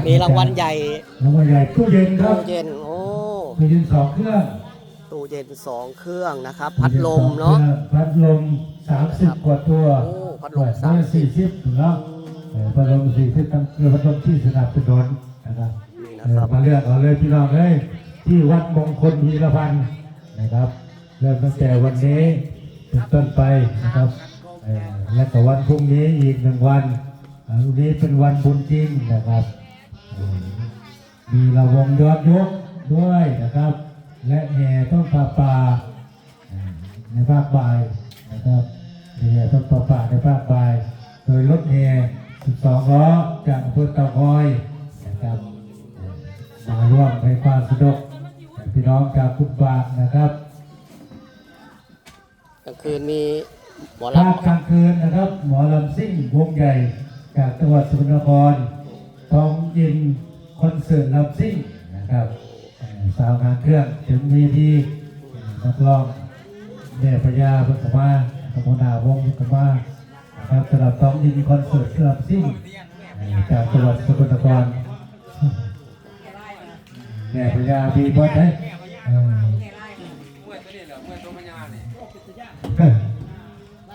มีรางวัลใหญ่รางวัลใหญ่ตู้เย็นครับตู้เย็นโอ้ตู้เย็น2 เครื่องตู้เย็น2 เครื่องนะครับพัดลมเนาะพัดลม30 กว่าตัวพัดลม40ถึงแล้วพัดลม40ตั้งคือพัดลมที่สนับสนุนนะครับมาเลือกเอาเลยพี่น้องเลยที่วัดมงคลวีรพันธ์นะครับเริ่มตั้งแต่วันนี้เป็นต้นไปนะครับและก็วันพรุ่งนี้อีก1 วันวันนี้เป็นวันบุญจริงนะครับมีระวงยอดยกด้วยนะครับและแห่ต้นป่าในภาคบ่ายนะครับแห่ต้นป่าในภาคบ่ายโดยรถแห่12 ล้อจากอำเภอเต่างอยนะครับมาร่วมให้ความสะดวกพี่น้องชาวพุทธบาทนะครับกลางคืนมีหมอลำกลางคืนนะครับหมอลำซิ่งวงใหญ่จากจังหวัดสกลนครทองยินคอนเสิร์ตลำซิ่งนะครับสาวงานเครื่องถึงมีที่นักร้องแม่พญาพุทธมาขมนาวงศ์พุทธมาครับสำหรับทองยินคอนเสิร์ตลำซิ่งจากจังหวัดสกลนครแม่พญาบีบอสได้